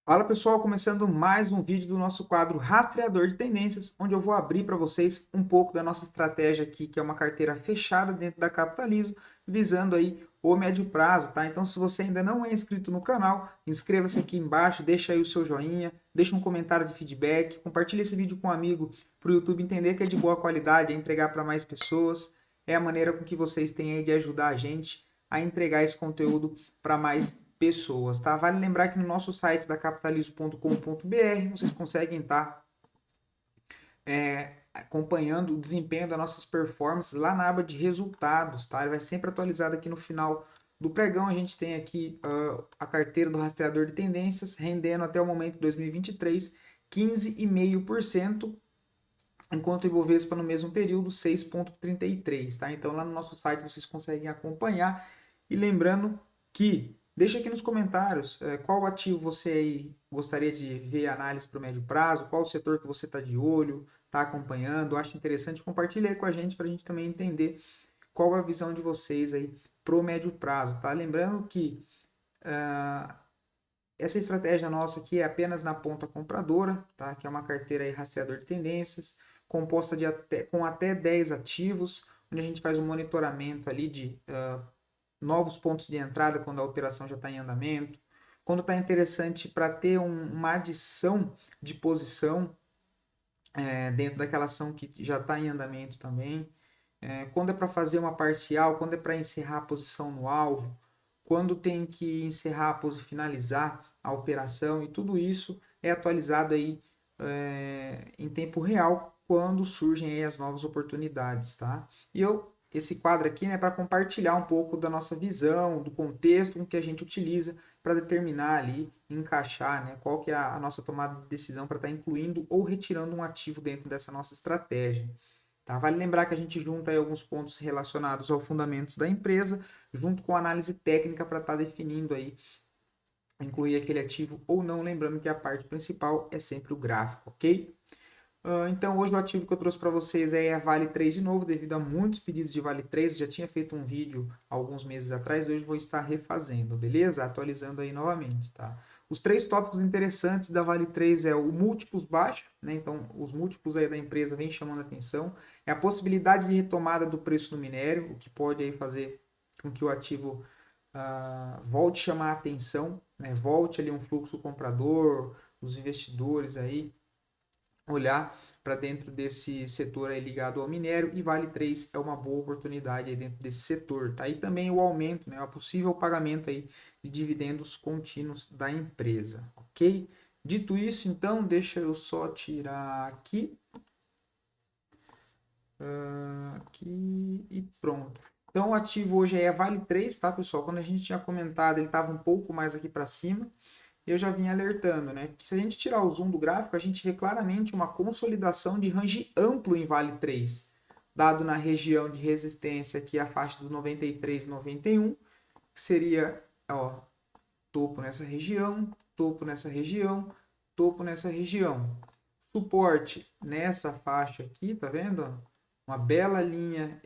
Fala pessoal, começando mais um vídeo do nosso quadro Rastreador de Tendências, onde eu vou abrir para vocês um pouco da nossa estratégia aqui, que é uma carteira fechada dentro da Capitalizo, visando aí o médio prazo, tá? Então, se você ainda não é inscrito no canal, inscreva-se aqui embaixo, deixa aí o seu joinha, deixa um comentário de feedback, compartilha esse vídeo com um amigo para o YouTube entender que é de boa qualidade, é entregar para mais pessoas, é a maneira com que vocês têm aí de ajudar a gente a entregar esse conteúdo para mais pessoas, tá? Vale lembrar que no nosso site da capitalismo.com.br vocês conseguem estar acompanhando o desempenho das nossas performances lá na aba de resultados, tá? Ele vai sempre atualizado aqui no final do pregão. A gente tem aqui a carteira do rastreador de tendências rendendo até o momento de 2023 15,5%, enquanto o Ibovespa no mesmo período 6,33, tá? Então lá no nosso site vocês conseguem acompanhar. E lembrando que deixa aqui nos comentários qual ativo você aí gostaria de ver análise para o médio prazo, qual o setor que você está de olho, está acompanhando, acha interessante, compartilha aí com a gente para a gente também entender qual a visão de vocês aí para o médio prazo, tá? Lembrando que essa estratégia nossa aqui é apenas na ponta compradora, tá? Que é uma carteira aí rastreador de tendências, composta com até 10 ativos, onde a gente faz um monitoramento ali de novos pontos de entrada quando a operação já está em andamento, quando está interessante para ter uma adição de posição dentro daquela ação que já está em andamento também, quando é para fazer uma parcial, quando é para encerrar a posição no alvo, quando tem que encerrar, finalizar a operação, e tudo isso é atualizado aí em tempo real quando surgem aí as novas oportunidades, tá? E esse quadro aqui, né, para compartilhar um pouco da nossa visão, do contexto com que a gente utiliza para determinar ali, encaixar, né, qual que é a nossa tomada de decisão para estar incluindo ou retirando um ativo dentro dessa nossa estratégia. Tá? Vale lembrar que a gente junta aí alguns pontos relacionados aos fundamentos da empresa, junto com a análise técnica para estar definindo aí, incluir aquele ativo ou não, lembrando que a parte principal é sempre o gráfico, ok? Então, hoje o ativo que eu trouxe para vocês é a Vale 3 de novo, devido a muitos pedidos de Vale 3. Já tinha feito um vídeo alguns meses atrás, hoje vou estar refazendo, beleza? Atualizando aí novamente, tá? Os três tópicos interessantes da Vale 3 é o múltiplos baixo, né? Então, os múltiplos aí da empresa vem chamando a atenção. É a possibilidade de retomada do preço do minério, o que pode aí fazer com que o ativo volte a chamar a atenção, né? Volte ali um fluxo comprador, os investidores aí olhar para dentro desse setor aí ligado ao minério, e Vale 3 é uma boa oportunidade aí dentro desse setor, tá? E também o aumento, né, o possível pagamento aí de dividendos contínuos da empresa, ok? Dito isso, então, deixa eu só tirar aqui e pronto. Então, o ativo hoje é Vale 3, tá, pessoal? Quando a gente tinha comentado, ele estava um pouco mais aqui para cima, eu já vim alertando, né? Que se a gente tirar o zoom do gráfico, a gente vê claramente uma consolidação de range amplo em Vale 3, dado na região de resistência aqui a faixa dos 93 e 91, que seria, ó, topo nessa região, topo nessa região, topo nessa região. Suporte nessa faixa aqui, tá vendo? Uma bela linha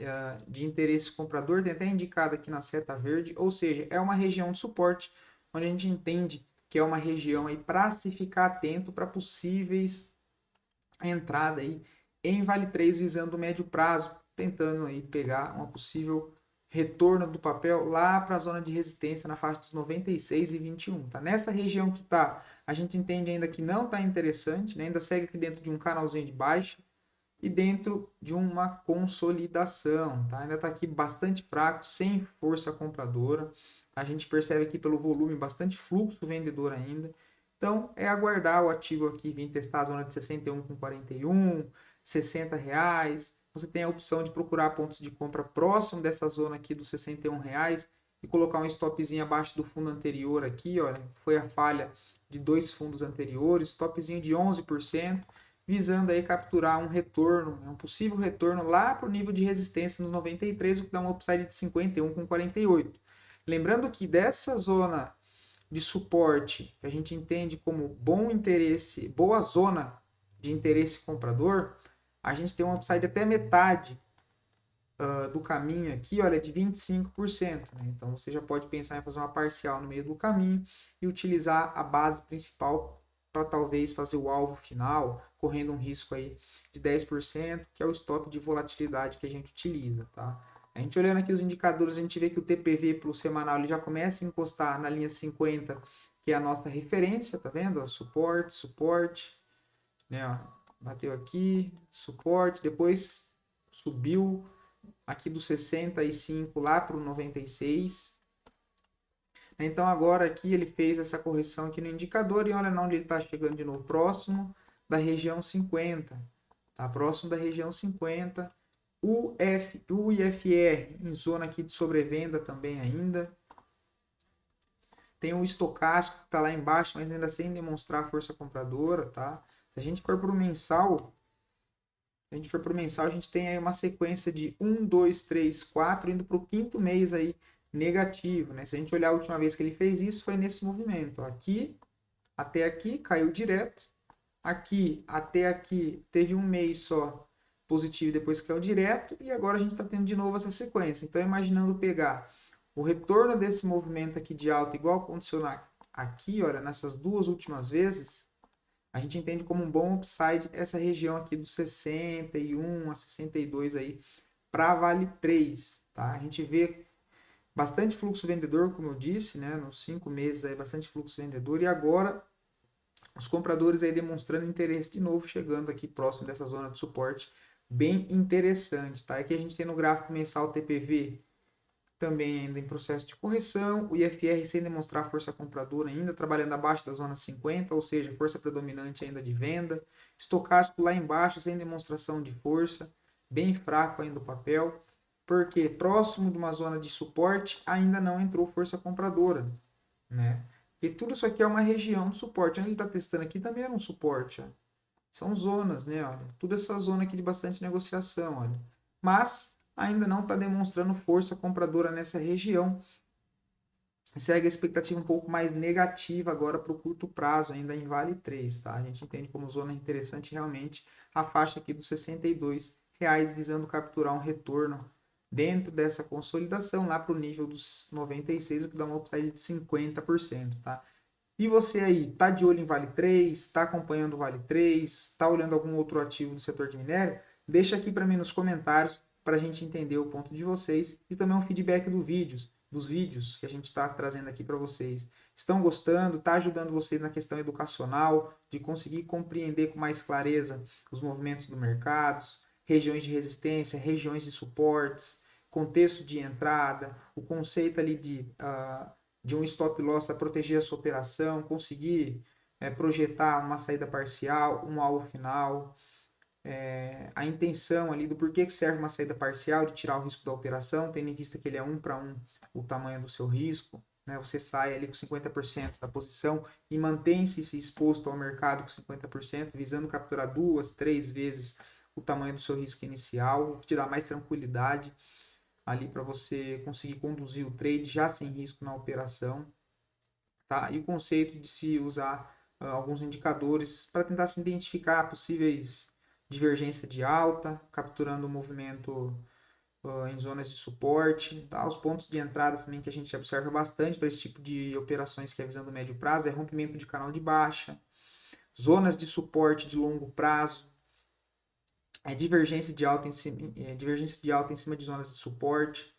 de interesse comprador, tem até indicado aqui na seta verde, ou seja, é uma região de suporte, onde a gente entende que é uma região aí para se ficar atento para possíveis entrada aí em Vale 3 visando o médio prazo, tentando aí pegar uma possível retorno do papel lá para a zona de resistência na faixa dos 96 e 21, tá? Nessa região que tá, a gente entende ainda que não tá interessante, né? Ainda segue aqui dentro de um canalzinho de baixa e dentro de uma consolidação, tá? Ainda está aqui bastante fraco, sem força compradora. A gente percebe aqui pelo volume bastante fluxo vendedor ainda. Então é aguardar o ativo aqui vir testar a zona de 61,41, 60 reais. Você tem a opção de procurar pontos de compra próximo dessa zona aqui dos 61 reais e colocar um stopzinho abaixo do fundo anterior aqui, olha, foi a falha de dois fundos anteriores, stopzinho de 11%, visando aí capturar um retorno, um possível retorno lá para o nível de resistência nos 93, o que dá um upside de 51,48. Lembrando que dessa zona de suporte, que a gente entende como bom interesse, boa zona de interesse comprador, a gente tem um upside até metade do caminho aqui, olha, é de 25%, né? Então você já pode pensar em fazer uma parcial no meio do caminho e utilizar a base principal para talvez fazer o alvo final, correndo um risco aí de 10%, que é o stop de volatilidade que a gente utiliza, tá? A gente olhando aqui os indicadores, a gente vê que o TPV para o semanal ele já começa a encostar na linha 50, que é a nossa referência, tá vendo? Ó, suporte, suporte, né? Ó, bateu aqui, suporte, depois subiu aqui do 65 lá para o 96. Então agora aqui ele fez essa correção aqui no indicador e olha onde ele está chegando de novo, próximo da região 50, tá? Próximo da região 50. O IFR em zona aqui de sobrevenda também ainda. Tem o estocástico que está lá embaixo, mas ainda sem demonstrar força compradora, tá? Se a gente for para o mensal, a gente tem aí uma sequência de 1, 2, 3, 4, indo para o quinto mês aí negativo, né? Se a gente olhar a última vez que ele fez isso, foi nesse movimento. Aqui até aqui caiu direto. Aqui até aqui teve um mês só positivo e depois caiu direto. E agora a gente está tendo de novo essa sequência. Então, imaginando pegar o retorno desse movimento aqui de alta, igual aconteceu aqui, olha, nessas duas últimas vezes, a gente entende como um bom upside essa região aqui dos 61 a 62 aí para Vale 3, tá? A gente vê bastante fluxo vendedor, como eu disse, né? Nos 5 meses aí bastante fluxo vendedor e agora os compradores aí demonstrando interesse de novo, chegando aqui próximo dessa zona de suporte, bem interessante, tá? Aqui a gente tem no gráfico mensal o TPV também ainda em processo de correção, o IFR sem demonstrar força compradora ainda, trabalhando abaixo da zona 50, ou seja, força predominante ainda de venda, estocástico lá embaixo sem demonstração de força, bem fraco ainda o papel, porque próximo de uma zona de suporte ainda não entrou força compradora, né? E tudo isso aqui é uma região de suporte. Onde ele está testando aqui também era um suporte, ó. São zonas, né? Olha, tudo essa zona aqui de bastante negociação, olha. Mas ainda não está demonstrando força compradora nessa região. Segue a expectativa um pouco mais negativa agora para o curto prazo, ainda em Vale 3, tá? A gente entende como zona interessante realmente a faixa aqui dos R$ 62, visando capturar um retorno dentro dessa consolidação lá para o nível dos 96, o que dá uma upside de 50%, tá? E você aí, tá de olho em Vale 3, tá acompanhando o Vale 3, tá olhando algum outro ativo do setor de minério? Deixa aqui para mim nos comentários para a gente entender o ponto de vocês e também um feedback dos vídeos que a gente está trazendo aqui para vocês. Estão gostando? Está ajudando vocês na questão educacional, de conseguir compreender com mais clareza os movimentos do mercado, regiões de resistência, regiões de suportes, contexto de entrada, o conceito ali de um stop loss para proteger a sua operação, conseguir projetar uma saída parcial, um alvo final, a intenção ali do porquê que serve uma saída parcial, de tirar o risco da operação, tendo em vista que ele é 1 para 1 o tamanho do seu risco, né? Você sai ali com 50% da posição e mantém-se exposto ao mercado com 50%, visando capturar 2, 3 vezes o tamanho do seu risco inicial, o que te dá mais tranquilidade ali para você conseguir conduzir o trade já sem risco na operação, tá? E o conceito de se usar alguns indicadores para tentar se identificar possíveis divergência de alta, capturando o movimento em zonas de suporte, tá? Os pontos de entrada também que a gente observa bastante para esse tipo de operações que é visando médio prazo é rompimento de canal de baixa, zonas de suporte de longo prazo, divergência de alta em cima de zonas de suporte,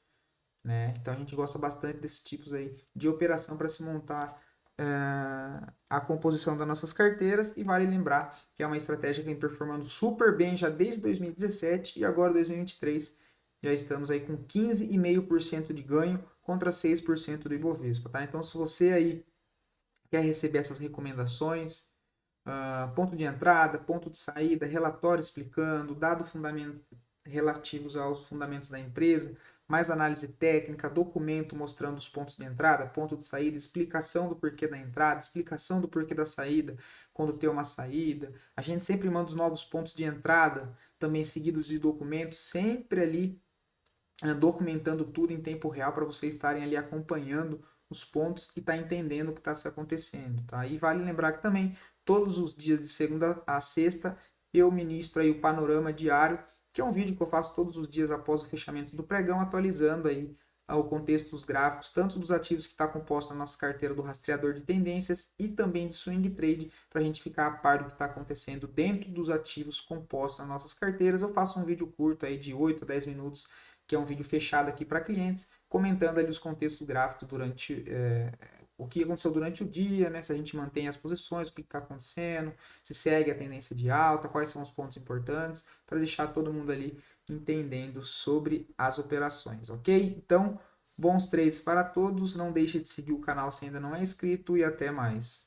né? Então a gente gosta bastante desses tipos aí de operação para se montar a composição das nossas carteiras e vale lembrar que é uma estratégia que vem performando super bem já desde 2017 e agora 2023 já estamos aí com 15,5% de ganho contra 6% do Ibovespa, tá? Então se você aí quer receber essas recomendações, ponto de entrada, ponto de saída, relatório explicando, dado fundamento relativos aos fundamentos da empresa, mais análise técnica, documento mostrando os pontos de entrada, ponto de saída, explicação do porquê da entrada, explicação do porquê da saída, quando tem uma saída. A gente sempre manda os novos pontos de entrada, também seguidos de documentos, sempre ali documentando tudo em tempo real para vocês estarem ali acompanhando os pontos e estar entendendo o que está se acontecendo, tá? E vale lembrar que também todos os dias de segunda a sexta eu ministro aí o panorama diário que é um vídeo que eu faço todos os dias após o fechamento do pregão, atualizando aí o contexto dos gráficos, tanto dos ativos que está composto na nossa carteira do rastreador de tendências e também de swing trade, para a gente ficar a par do que está acontecendo dentro dos ativos compostos nas nossas carteiras. Eu faço um vídeo curto aí de 8 a 10 minutos, que é um vídeo fechado aqui para clientes, comentando ali os contextos gráficos durante o que aconteceu durante o dia, né? Se a gente mantém as posições, o que está acontecendo, se segue a tendência de alta, quais são os pontos importantes, para deixar todo mundo ali entendendo sobre as operações, ok? Então, bons trades para todos, não deixe de seguir o canal se ainda não é inscrito e até mais.